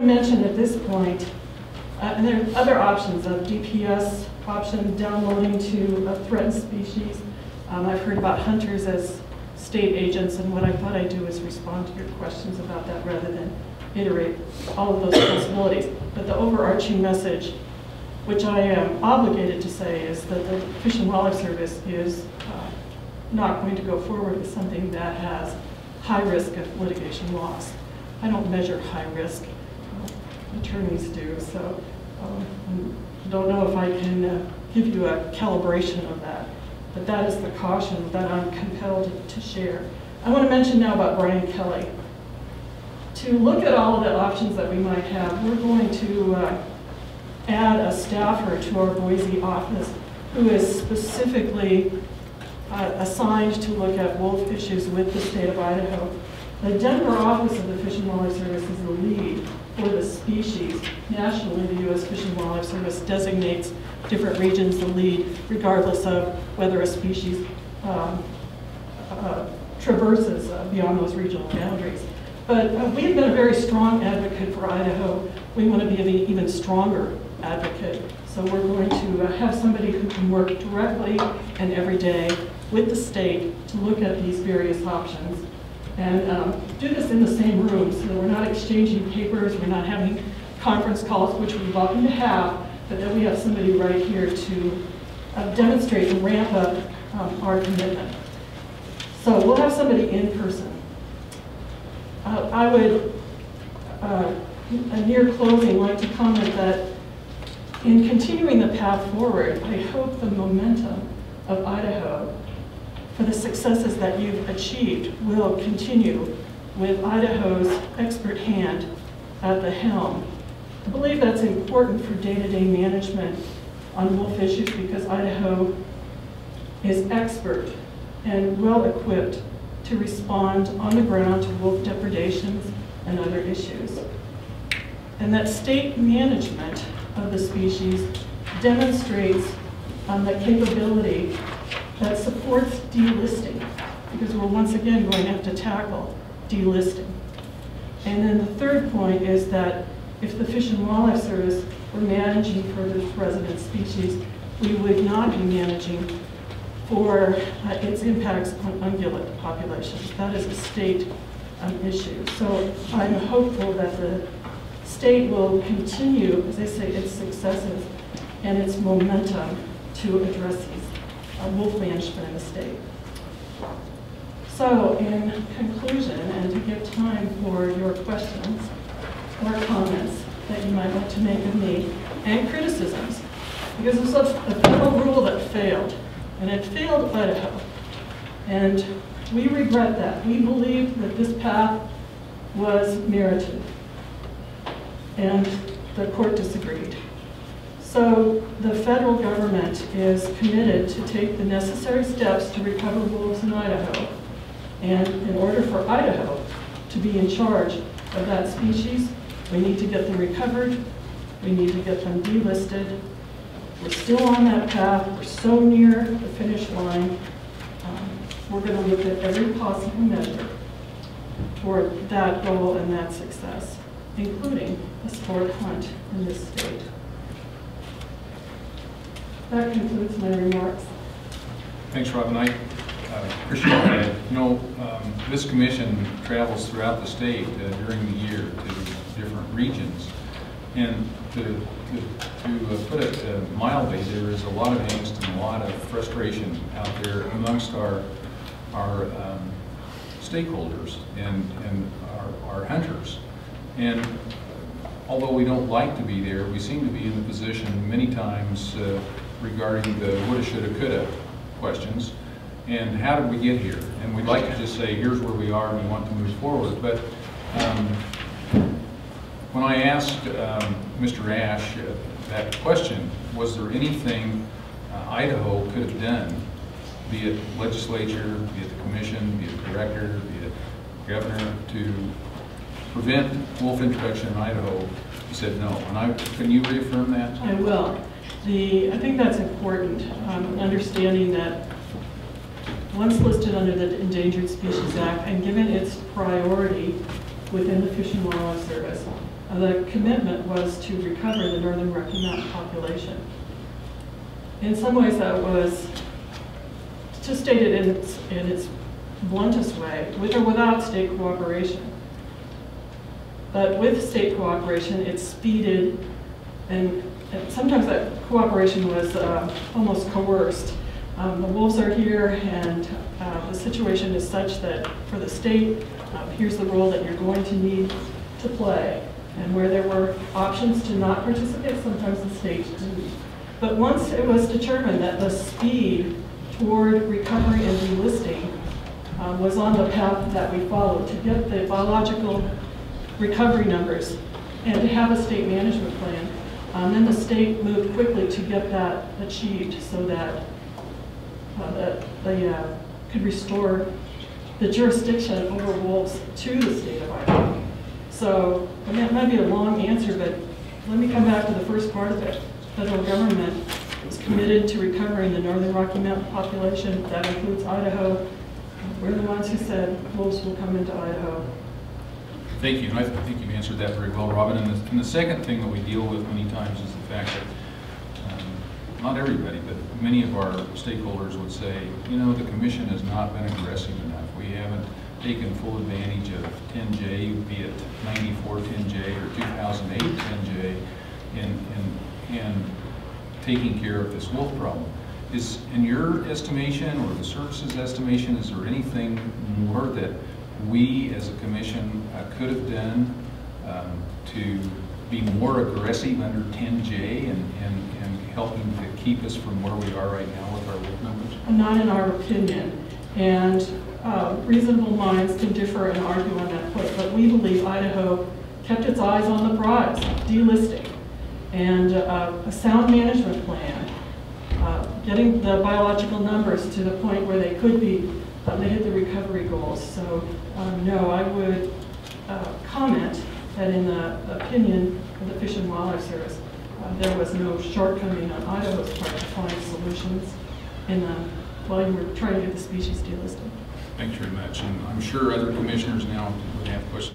Mention at this point, and there are other options of DPS option, downloading to a threatened species. I've heard about hunters as state agents, and what I thought I'd do is respond to your questions about that rather than iterate all of those possibilities. But the overarching message, which I am obligated to say, is that the Fish and Wildlife Service is not going to go forward with something that has high risk of litigation loss. I don't measure high risk. Attorneys do, so I don't know if I can give you a calibration of that, but that is the caution that I'm compelled to share. I want to mention now about Brian Kelly. To look at all of the options that we might have, we're going to add a staffer to our Boise office who is specifically assigned to look at wolf issues with the state of Idaho. The Denver office of the Fish and Wildlife Service is the lead for the species. Nationally, the U.S. Fish and Wildlife Service designates different regions the lead, regardless of whether a species traverses beyond those regional boundaries. But we have been a very strong advocate for Idaho. We want to be an even stronger advocate. So we're going to have somebody who can work directly and every day with the state to look at these various options. And do this in the same room, so we're not exchanging papers, we're not having conference calls, which we're welcome to have, but then we have somebody right here to demonstrate and ramp up our commitment. So we'll have somebody in person. I would, near closing, like to comment that in continuing the path forward, I hope the momentum of Idaho for the successes that you've achieved will continue with Idaho's expert hand at the helm. I believe that's important for day-to-day management on wolf issues because Idaho is expert and well-equipped to respond on the ground to wolf depredations and other issues. And that state management of the species demonstrates the capability that supports delisting, because we're once again going to have to tackle delisting. And then the third point is that if the Fish and Wildlife Service were managing for the resident species, we would not be managing for its impacts on ungulate populations. That is a state issue. So I'm hopeful that the state will continue, as I say, its successes and its momentum to address these wolf management in the state. So in conclusion, and to give time for your questions or comments that you might want to make of me, and criticisms, because it was a federal rule that failed, and it failed Idaho. And we regret that. We believe that this path was merited, and the court disagreed. So the federal government is committed to take the necessary steps to recover wolves in Idaho. And in order for Idaho to be in charge of that species, we need to get them recovered, we need to get them delisted. We're still on that path, we're so near the finish line. We're going to look at every possible measure toward that goal and that success, including a sport hunt in this state. That concludes my remarks. Thanks, Robin. I appreciate that. You know, this commission travels throughout the state during the year to different regions. And to put it mildly, there is a lot of angst and a lot of frustration out there amongst our stakeholders and our hunters. And although we don't like to be there, we seem to be in the position many times regarding the woulda, shoulda, coulda questions. And how did we get here? And we'd like to just say, here's where we are and we want to move forward. But when I asked Mr. Ash that question, was there anything Idaho could have done, be it legislature, be it the commission, be it the director, be it governor, to prevent wolf introduction in Idaho? He said no. And can you reaffirm that? I will. I think that's important, understanding that once listed under the Endangered Species Act and given its priority within the Fish and Wildlife Service, the commitment was to recover the northern Rocky Mountain population. In some ways that was, to state it in its bluntest way, with or without state cooperation. But with state cooperation, it speeded, and sometimes that cooperation was almost coerced. The wolves are here, and the situation is such that for the state, here's the role that you're going to need to play. And where there were options to not participate, sometimes the state didn't. But once it was determined that the speed toward recovery and delisting was on the path that we followed to get the biological recovery numbers and to have a state management plan, then the state moved quickly to get that achieved so that they could restore the jurisdiction over wolves to the state of Idaho. So, and that might be a long answer, but let me come back to the first part of it. The federal government is committed to recovering the northern Rocky Mountain population. That includes Idaho. We're the ones who said wolves will come into Idaho. Thank you. And I think you've answered that very well, Robin. And the second thing that we deal with many times is the fact that not everybody, but many of our stakeholders would say, you know, the commission has not been aggressive enough. We haven't taken full advantage of 10J, be it 94 10J or 2008 10J, in taking care of this wolf problem. Is, in your estimation or the service's estimation, is there anything more that we as a commission could have done to be more aggressive under 10J and helping to keep us from where we are right now with our wolf numbers? Not in our opinion. And reasonable minds can differ and argue on that point, but we believe Idaho kept its eyes on the prize, delisting, and a sound management plan, getting the biological numbers to the point where they could be, they hit the recovery goals. So no, I would comment that in the opinion of the Fish and Wildlife Service, there was no shortcoming on Idaho's part to find solutions in while you were trying to get the species delisted. Thanks very much. And I'm sure other commissioners now would have questions.